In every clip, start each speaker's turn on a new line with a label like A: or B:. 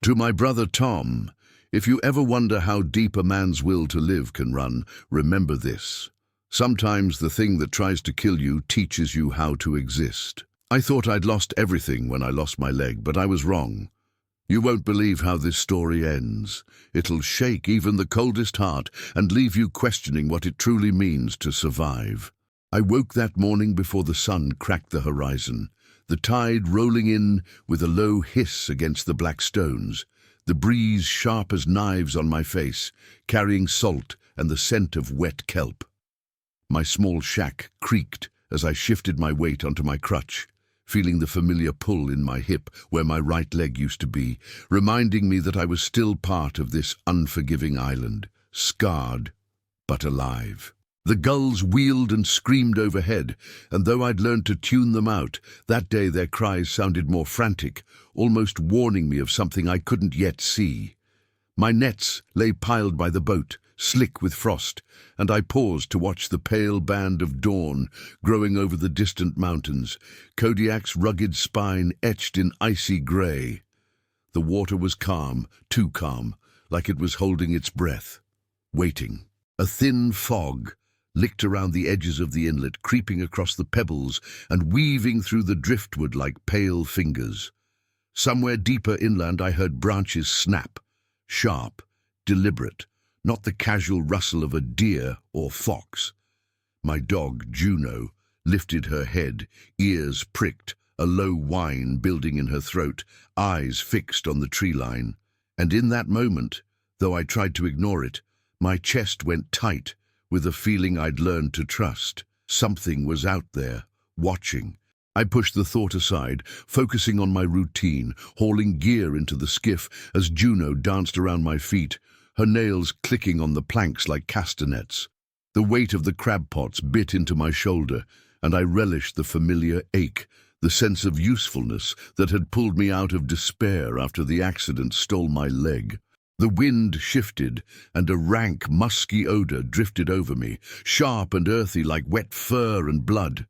A: To my brother Tom, if you ever wonder how deep a man's will to live can run, remember this. Sometimes the thing that tries to kill you teaches you how to exist. I thought I'd lost everything when I lost my leg, but I was wrong. You won't believe how this story ends. It'll shake even the coldest heart and leave you questioning what it truly means to survive. I woke that morning before the sun cracked the horizon, the tide rolling in with a low hiss against the black stones, the breeze sharp as knives on my face, carrying salt and the scent of wet kelp. My small shack creaked as I shifted my weight onto my crutch, feeling the familiar pull in my hip where my right leg used to be, reminding me that I was still part of this unforgiving island, scarred but alive. The gulls wheeled and screamed overhead, and though I'd learned to tune them out, that day their cries sounded more frantic, almost warning me of something I couldn't yet see. My nets lay piled by the boat, slick with frost, and I paused to watch the pale band of dawn growing over the distant mountains, Kodiak's rugged spine etched in icy grey. The water was calm, too calm, like it was holding its breath, waiting. A thin fog licked around the edges of the inlet, creeping across the pebbles and weaving through the driftwood like pale fingers. Somewhere deeper inland I heard branches snap, sharp, deliberate, not the casual rustle of a deer or fox. My dog, Juno, lifted her head, ears pricked, a low whine building in her throat, eyes fixed on the tree line. And in that moment, though I tried to ignore it, my chest went tight with a feeling I'd learned to trust. Something was out there, watching. I pushed the thought aside, focusing on my routine, hauling gear into the skiff as Juno danced around my feet, her nails clicking on the planks like castanets. The weight of the crab pots bit into my shoulder, and I relished the familiar ache, the sense of usefulness that had pulled me out of despair after the accident stole my leg. The wind shifted, and a rank, musky odor drifted over me, sharp and earthy like wet fur and blood.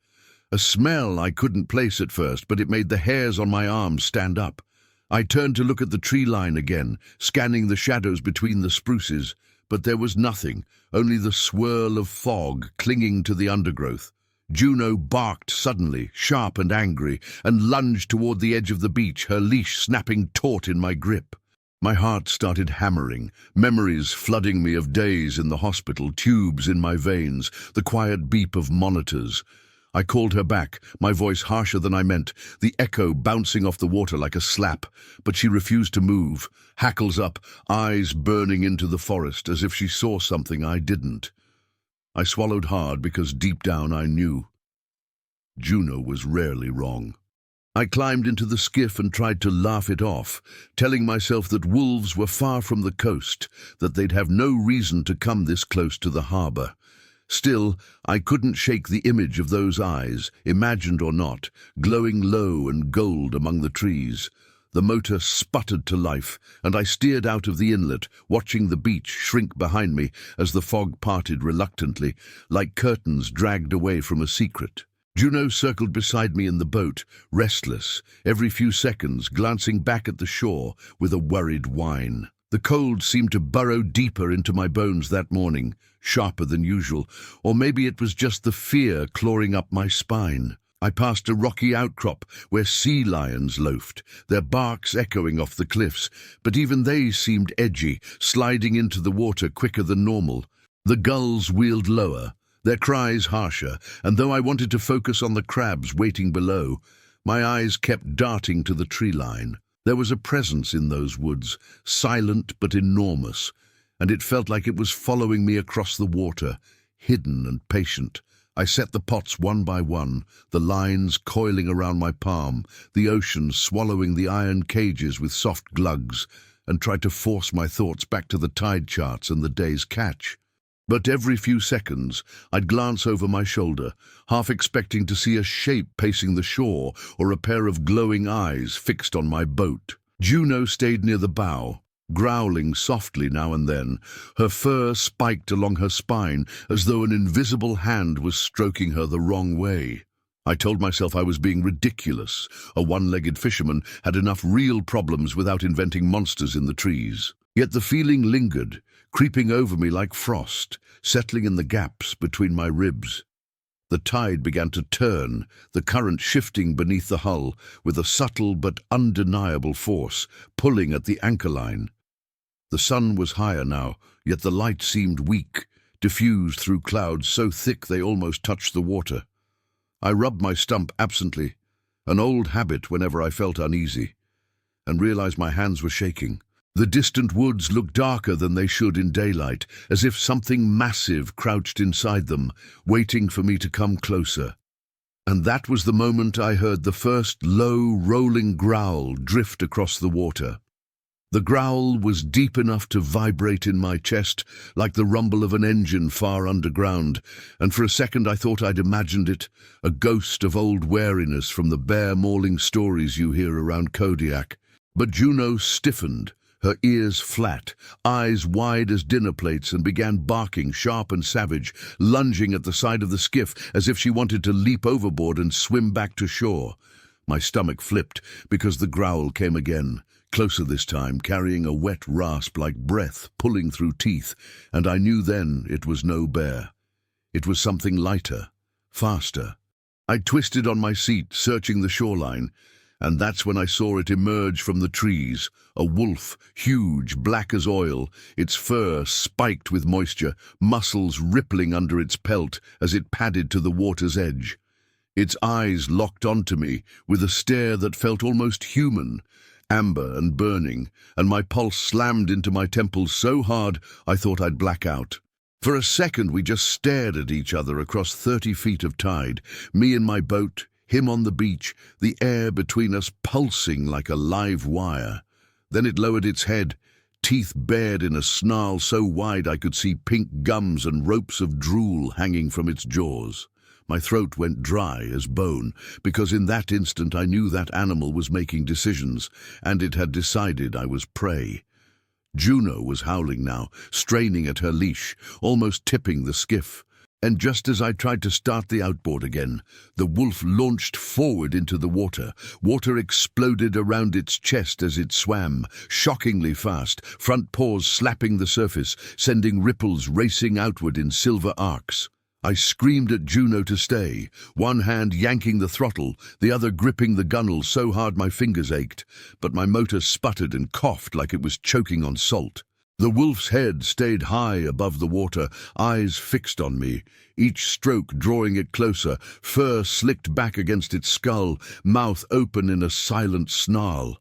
A: A smell I couldn't place at first, but it made the hairs on my arms stand up. I turned to look at the tree line again, scanning the shadows between the spruces, but there was nothing, only the swirl of fog clinging to the undergrowth. Juno barked suddenly, sharp and angry, and lunged toward the edge of the beach, her leash snapping taut in my grip. My heart started hammering, memories flooding me of days in the hospital, tubes in my veins, the quiet beep of monitors. I called her back, my voice harsher than I meant, the echo bouncing off the water like a slap, but she refused to move, hackles up, eyes burning into the forest as if she saw something I didn't. I swallowed hard because deep down I knew. Juno was rarely wrong. I climbed into the skiff and tried to laugh it off, telling myself that wolves were far from the coast, that they'd have no reason to come this close to the harbor. Still, I couldn't shake the image of those eyes, imagined or not, glowing low and gold among the trees. The motor sputtered to life, and I steered out of the inlet, watching the beach shrink behind me as the fog parted reluctantly, like curtains dragged away from a secret. Juno circled beside me in the boat, restless, every few seconds glancing back at the shore with a worried whine. The cold seemed to burrow deeper into my bones that morning, sharper than usual, or maybe it was just the fear clawing up my spine. I passed a rocky outcrop where sea lions loafed, their barks echoing off the cliffs, but even they seemed edgy, sliding into the water quicker than normal. The gulls wheeled lower, their cries harsher, and though I wanted to focus on the crabs waiting below, my eyes kept darting to the tree line. There was a presence in those woods, silent but enormous, and it felt like it was following me across the water, hidden and patient. I set the pots one by one, the lines coiling around my palm, the ocean swallowing the iron cages with soft glugs, and tried to force my thoughts back to the tide charts and the day's catch. But every few seconds, I'd glance over my shoulder, half expecting to see a shape pacing the shore or a pair of glowing eyes fixed on my boat. Juno stayed near the bow, growling softly now and then, her fur spiked along her spine as though an invisible hand was stroking her the wrong way. I told myself I was being ridiculous. A one-legged fisherman had enough real problems without inventing monsters in the trees. Yet the feeling lingered, creeping over me like frost, settling in the gaps between my ribs. The tide began to turn, the current shifting beneath the hull with a subtle but undeniable force, pulling at the anchor line. The sun was higher now, yet the light seemed weak, diffused through clouds so thick they almost touched the water. I rubbed my stump absently, an old habit whenever I felt uneasy, and realized my hands were shaking. The distant woods looked darker than they should in daylight, as if something massive crouched inside them, waiting for me to come closer. And that was the moment I heard the first low, rolling growl drift across the water. The growl was deep enough to vibrate in my chest, like the rumble of an engine far underground, and for a second I thought I'd imagined it, a ghost of old wariness from the bear mauling stories you hear around Kodiak. But Juno stiffened, her ears flat, eyes wide as dinner plates, and began barking, sharp and savage, lunging at the side of the skiff as if she wanted to leap overboard and swim back to shore. My stomach flipped because the growl came again, closer this time, carrying a wet rasp like breath pulling through teeth, and I knew then it was no bear. It was something lighter, faster. I twisted on my seat, searching the shoreline, and that's when I saw it emerge from the trees, a wolf, huge, black as oil, its fur spiked with moisture, muscles rippling under its pelt as it padded to the water's edge. Its eyes locked onto me with a stare that felt almost human, amber and burning, and my pulse slammed into my temples so hard I thought I'd black out. For a second we just stared at each other across 30 feet of tide, me in my boat, him on the beach, the air between us pulsing like a live wire. Then it lowered its head, teeth bared in a snarl so wide I could see pink gums and ropes of drool hanging from its jaws. My throat went dry as bone, because in that instant I knew that animal was making decisions, and it had decided I was prey. Juno was howling now, straining at her leash, almost tipping the skiff. And just as I tried to start the outboard again, the wolf launched forward into the water. Water exploded around its chest as it swam, shockingly fast, front paws slapping the surface, sending ripples racing outward in silver arcs. I screamed at Juno to stay, one hand yanking the throttle, the other gripping the gunwale so hard my fingers ached, but my motor sputtered and coughed like it was choking on salt. The wolf's head stayed high above the water, eyes fixed on me, each stroke drawing it closer, fur slicked back against its skull, mouth open in a silent snarl.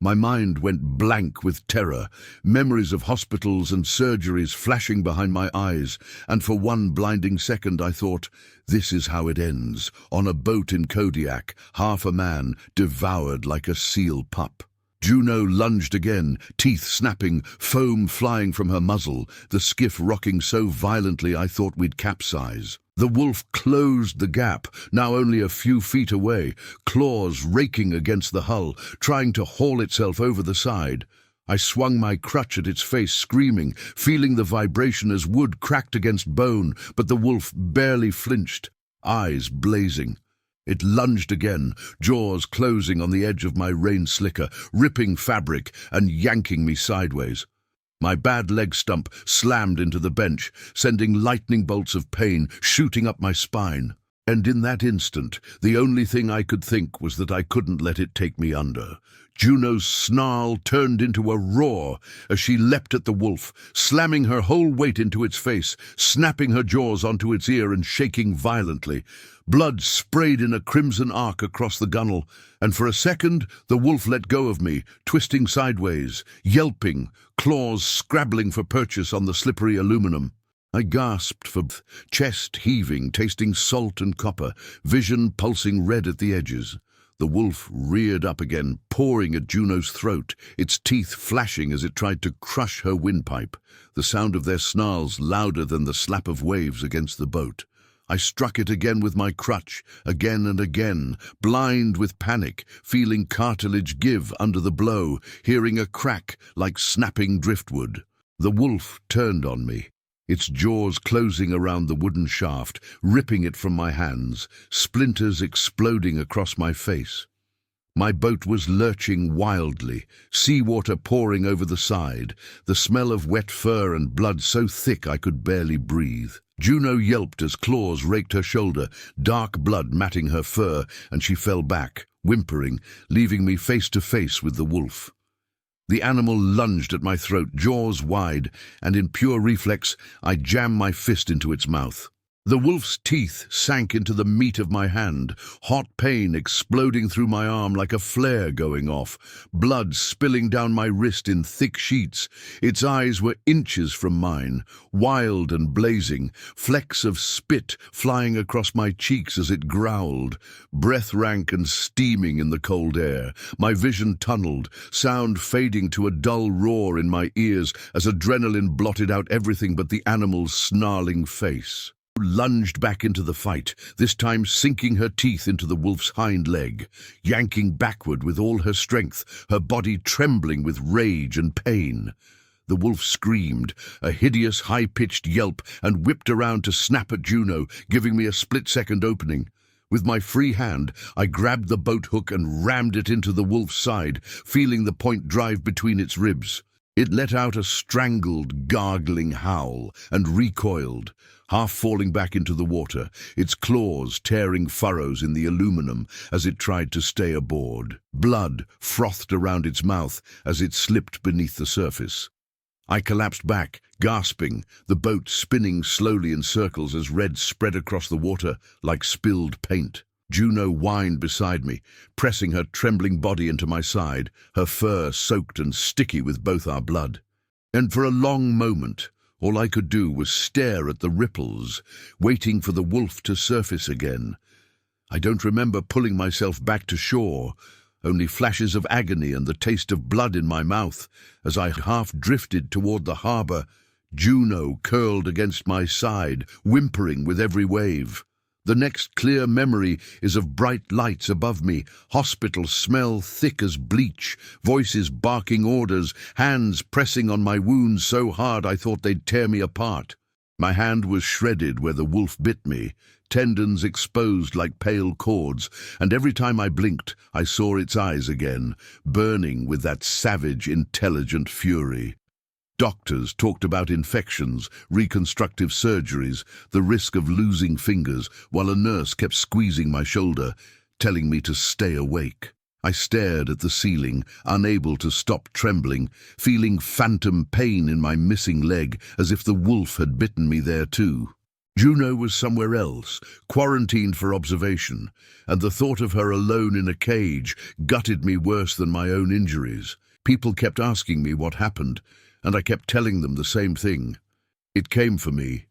A: My mind went blank with terror, memories of hospitals and surgeries flashing behind my eyes, and for one blinding second I thought, this is how it ends, on a boat in Kodiak, half a man, devoured like a seal pup. Juno lunged again, teeth snapping, foam flying from her muzzle, the skiff rocking so violently I thought we'd capsize. The wolf closed the gap, now only a few feet away, claws raking against the hull, trying to haul itself over the side. I swung my crutch at its face, screaming, feeling the vibration as wood cracked against bone, but the wolf barely flinched, eyes blazing. It lunged again, jaws closing on the edge of my rain slicker, ripping fabric and yanking me sideways. My bad leg stump slammed into the bench, sending lightning bolts of pain shooting up my spine. And in that instant, the only thing I could think was that I couldn't let it take me under. Juno's snarl turned into a roar as she leapt at the wolf, slamming her whole weight into its face, snapping her jaws onto its ear and shaking violently. Blood sprayed in a crimson arc across the gunwale, and for a second the wolf let go of me, twisting sideways, yelping, claws scrabbling for purchase on the slippery aluminum. I gasped for breath, chest heaving, tasting salt and copper, vision pulsing red at the edges. The wolf reared up again, pawing at Juno's throat, its teeth flashing as it tried to crush her windpipe, the sound of their snarls louder than the slap of waves against the boat. I struck it again with my crutch, again and again, blind with panic, feeling cartilage give under the blow, hearing a crack like snapping driftwood. The wolf turned on me. its jaws closing around the wooden shaft, ripping it from my hands, splinters exploding across my face. My boat was lurching wildly, seawater pouring over the side, the smell of wet fur and blood so thick I could barely breathe. Juno yelped as claws raked her shoulder, dark blood matting her fur, and she fell back, whimpering, leaving me face to face with the wolf. The animal lunged at my throat, jaws wide, and in pure reflex, I jammed my fist into its mouth. The wolf's teeth sank into the meat of my hand, hot pain exploding through my arm like a flare going off, blood spilling down my wrist in thick sheets. Its eyes were inches from mine, wild and blazing, flecks of spit flying across my cheeks as it growled, breath rank and steaming in the cold air. My vision tunneled, sound fading to a dull roar in my ears as adrenaline blotted out everything but the animal's snarling face. Lunged back into the fight, this time sinking her teeth into the wolf's hind leg, yanking backward with all her strength, her body trembling with rage and pain. The wolf screamed, a hideous high-pitched yelp, and whipped around to snap at Juno, giving me a split-second opening. With my free hand, I grabbed the boat hook and rammed it into the wolf's side, feeling the point drive between its ribs. It let out a strangled, gargling howl and recoiled, half falling back into the water, its claws tearing furrows in the aluminum as it tried to stay aboard. Blood frothed around its mouth as it slipped beneath the surface. I collapsed back, gasping, the boat spinning slowly in circles as red spread across the water like spilled paint. Juno whined beside me, pressing her trembling body into my side, her fur soaked and sticky with both our blood. And for a long moment, all I could do was stare at the ripples, waiting for the wolf to surface again. I don't remember pulling myself back to shore, only flashes of agony and the taste of blood in my mouth as I half drifted toward the harbor, Juno curled against my side, whimpering with every wave. The next clear memory is of bright lights above me, hospital smell thick as bleach, voices barking orders, hands pressing on my wounds so hard I thought they'd tear me apart. My hand was shredded where the wolf bit me, tendons exposed like pale cords, and every time I blinked, I saw its eyes again, burning with that savage, intelligent fury. Doctors talked about infections, reconstructive surgeries, the risk of losing fingers, while a nurse kept squeezing my shoulder, telling me to stay awake. I stared at the ceiling, unable to stop trembling, feeling phantom pain in my missing leg, as if the wolf had bitten me there too. Juno was somewhere else, quarantined for observation, and the thought of her alone in a cage gutted me worse than my own injuries. People kept asking me what happened, and I kept telling them the same thing. It came for me.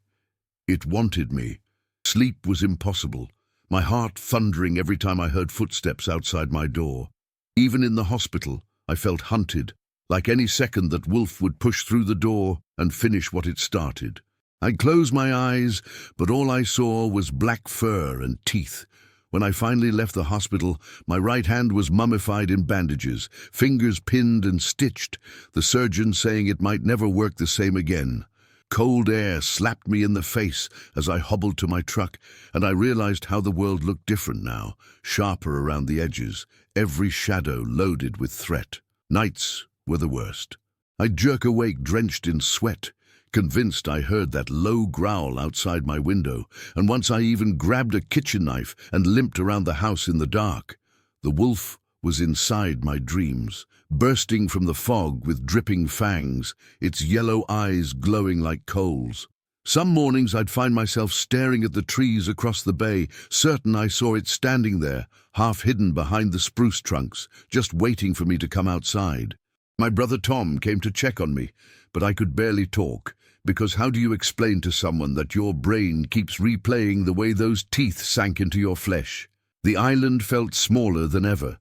A: It wanted me. Sleep was impossible, my heart thundering every time I heard footsteps outside my door. Even in the hospital, I felt hunted, like any second that wolf would push through the door and finish what it started. I closed my eyes, but all I saw was black fur and teeth. When I finally left the hospital, my right hand was mummified in bandages, fingers pinned and stitched, the surgeon saying it might never work the same again. Cold air slapped me in the face as I hobbled to my truck, and I realized how the world looked different now, sharper around the edges, every shadow loaded with threat. Nights were the worst. I'd jerk awake drenched in sweat, convinced I heard that low growl outside my window, and once I even grabbed a kitchen knife and limped around the house in the dark. The wolf was inside my dreams, bursting from the fog with dripping fangs, its yellow eyes glowing like coals. Some mornings I'd find myself staring at the trees across the bay, certain I saw it standing there, half hidden behind the spruce trunks, just waiting for me to come outside. My brother Tom came to check on me, but I could barely talk, because how do you explain to someone that your brain keeps replaying the way those teeth sank into your flesh? The island felt smaller than ever,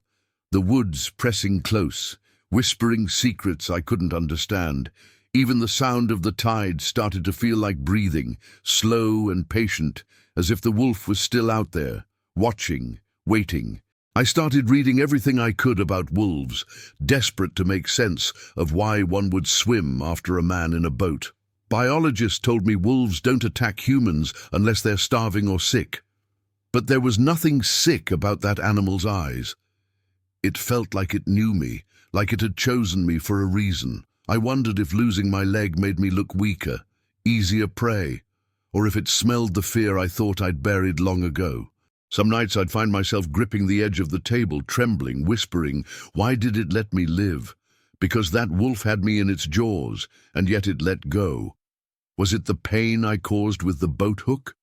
A: the woods pressing close, whispering secrets I couldn't understand. Even the sound of the tide started to feel like breathing, slow and patient, as if the wolf was still out there, watching, waiting. I started reading everything I could about wolves, desperate to make sense of why one would swim after a man in a boat. Biologists told me wolves don't attack humans unless they're starving or sick. But there was nothing sick about that animal's eyes. It felt like it knew me, like it had chosen me for a reason. I wondered if losing my leg made me look weaker, easier prey, or if it smelled the fear I thought I'd buried long ago. Some nights I'd find myself gripping the edge of the table, trembling, whispering, "Why did it let me live?" Because that wolf had me in its jaws, and yet it let go. Was it the pain I caused with the boat hook?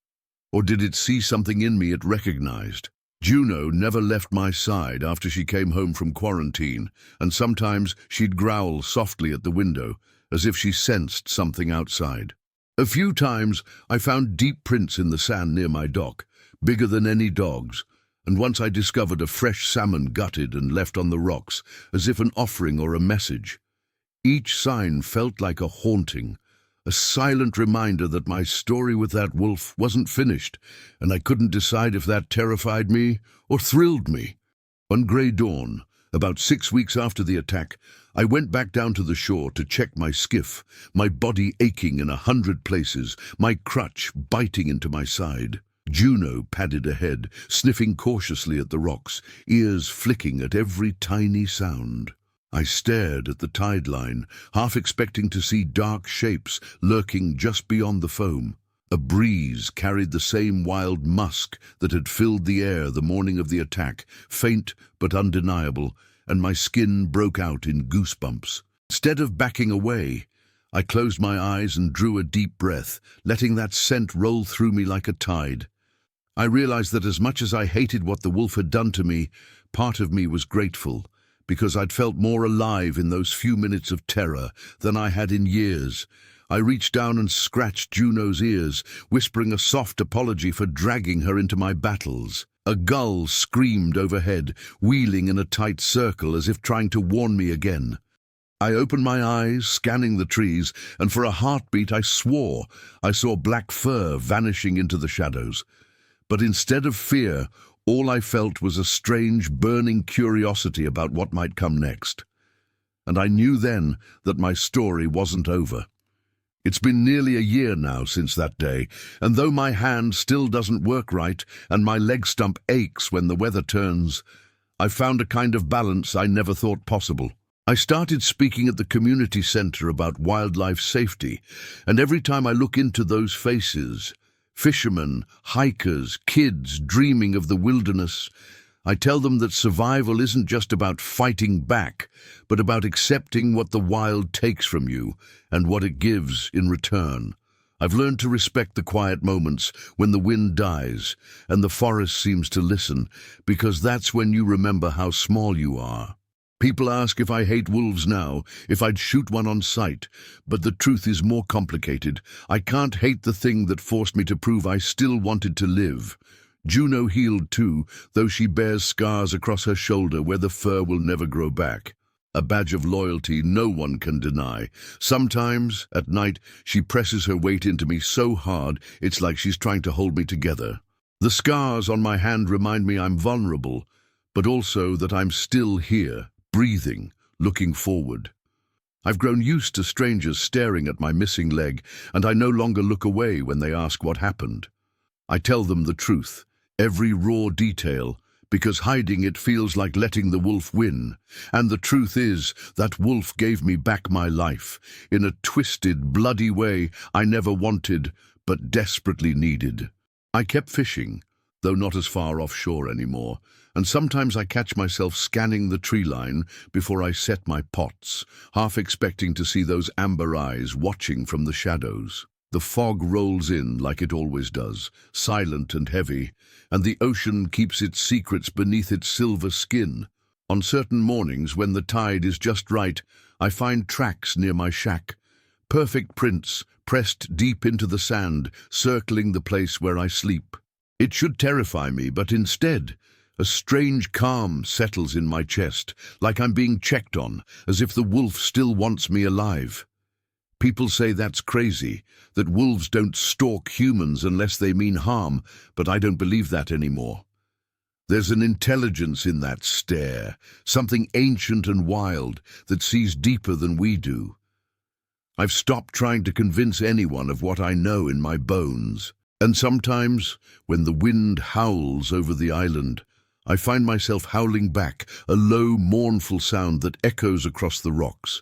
A: Or did it see something in me it recognized? Juno never left my side after she came home from quarantine, and sometimes she'd growl softly at the window, as if she sensed something outside. A few times I found deep prints in the sand near my dock, bigger than any dog's, and once I discovered a fresh salmon gutted and left on the rocks, as if an offering or a message. Each sign felt like a haunting, a silent reminder that my story with that wolf wasn't finished, and I couldn't decide if that terrified me or thrilled me. One grey dawn, about 6 weeks after the attack, I went back down to the shore to check my skiff, my body aching in 100 places, my crutch biting into my side. Juno padded ahead, sniffing cautiously at the rocks, ears flicking at every tiny sound. I stared at the tide line, half expecting to see dark shapes lurking just beyond the foam. A breeze carried the same wild musk that had filled the air the morning of the attack, faint but undeniable, and my skin broke out in goosebumps. Instead of backing away, I closed my eyes and drew a deep breath, letting that scent roll through me like a tide. I realized that as much as I hated what the wolf had done to me, part of me was grateful, because I'd felt more alive in those few minutes of terror than I had in years. I reached down and scratched Juno's ears, whispering a soft apology for dragging her into my battles. A gull screamed overhead, wheeling in a tight circle as if trying to warn me again. I opened my eyes, scanning the trees, and for a heartbeat I swore I saw black fur vanishing into the shadows. But instead of fear, all I felt was a strange, burning curiosity about what might come next. And I knew then that my story wasn't over. It's been nearly a year now since that day, and though my hand still doesn't work right and my leg stump aches when the weather turns, I've found a kind of balance I never thought possible. I started speaking at the community center about wildlife safety, and every time I look into those faces, fishermen, hikers, kids dreaming of the wilderness, I tell them that survival isn't just about fighting back, but about accepting what the wild takes from you and what it gives in return. I've learned to respect the quiet moments when the wind dies and the forest seems to listen, because that's when you remember how small you are. People ask if I hate wolves now, if I'd shoot one on sight, but the truth is more complicated. I can't hate the thing that forced me to prove I still wanted to live. Juno healed too, though she bears scars across her shoulder where the fur will never grow back. A badge of loyalty no one can deny. Sometimes, at night, she presses her weight into me so hard it's like she's trying to hold me together. The scars on my hand remind me I'm vulnerable, but also that I'm still here, breathing, looking forward. I've grown used to strangers staring at my missing leg, and I no longer look away when they ask what happened. I tell them the truth, every raw detail, because hiding it feels like letting the wolf win. And the truth is, that wolf gave me back my life, in a twisted, bloody way I never wanted, but desperately needed. I kept fishing, though not as far offshore anymore, and sometimes I catch myself scanning the tree line before I set my pots, half expecting to see those amber eyes watching from the shadows. The fog rolls in like it always does, silent and heavy, and the ocean keeps its secrets beneath its silver skin. On certain mornings, when the tide is just right, I find tracks near my shack, perfect prints pressed deep into the sand, circling the place where I sleep. It should terrify me, but instead, a strange calm settles in my chest, like I'm being checked on, as if the wolf still wants me alive. People say that's crazy, that wolves don't stalk humans unless they mean harm, but I don't believe that anymore. There's an intelligence in that stare, something ancient and wild that sees deeper than we do. I've stopped trying to convince anyone of what I know in my bones. And sometimes, when the wind howls over the island, I find myself howling back, a low, mournful sound that echoes across the rocks.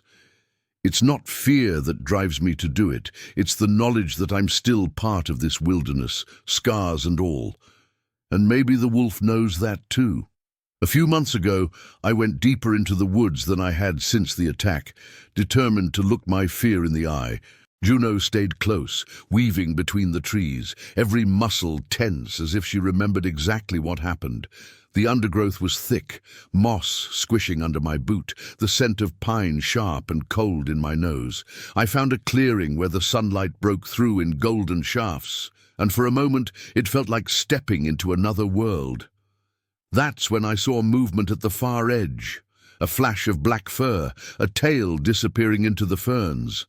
A: It's not fear that drives me to do it. It's the knowledge that I'm still part of this wilderness, scars and all. And maybe the wolf knows that too. A few months ago, I went deeper into the woods than I had since the attack, determined to look my fear in the eye. Juno stayed close, weaving between the trees, every muscle tense as if she remembered exactly what happened. The undergrowth was thick, moss squishing under my boot, the scent of pine sharp and cold in my nose. I found a clearing where the sunlight broke through in golden shafts, and for a moment it felt like stepping into another world. That's when I saw movement at the far edge, a flash of black fur, a tail disappearing into the ferns.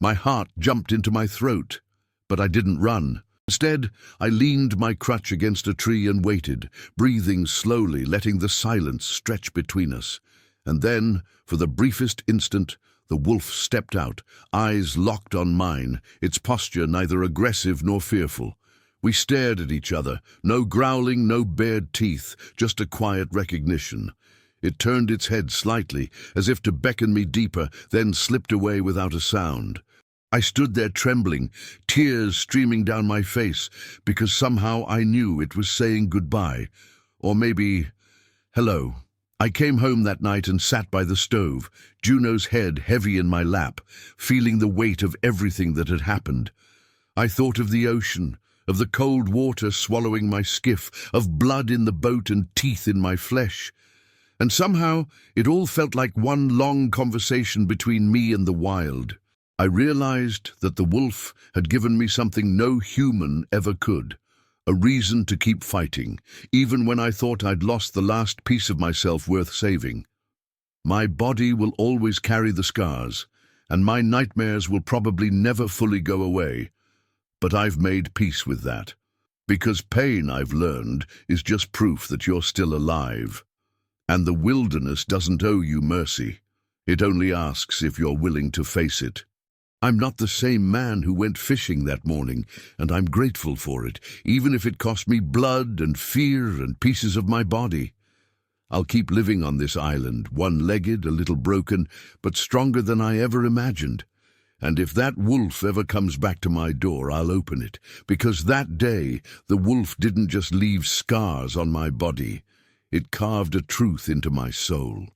A: My heart jumped into my throat, but I didn't run. Instead, I leaned my crutch against a tree and waited, breathing slowly, letting the silence stretch between us. And then, for the briefest instant, the wolf stepped out, eyes locked on mine, its posture neither aggressive nor fearful. We stared at each other, no growling, no bared teeth, just a quiet recognition. It turned its head slightly, as if to beckon me deeper, then slipped away without a sound. I stood there trembling, tears streaming down my face, because somehow I knew it was saying goodbye. Or maybe, hello. I came home that night and sat by the stove, Juno's head heavy in my lap, feeling the weight of everything that had happened. I thought of the ocean, of the cold water swallowing my skiff, of blood in the boat and teeth in my flesh. And somehow it all felt like one long conversation between me and the wild. I realized that the wolf had given me something no human ever could, a reason to keep fighting, even when I thought I'd lost the last piece of myself worth saving. My body will always carry the scars, and my nightmares will probably never fully go away. But I've made peace with that, because pain, I've learned, is just proof that you're still alive. And the wilderness doesn't owe you mercy. It only asks if you're willing to face it. I'm not the same man who went fishing that morning, and I'm grateful for it, even if it cost me blood and fear and pieces of my body. I'll keep living on this island, one-legged, a little broken, but stronger than I ever imagined. And if that wolf ever comes back to my door, I'll open it, because that day the wolf didn't just leave scars on my body. It carved a truth into my soul.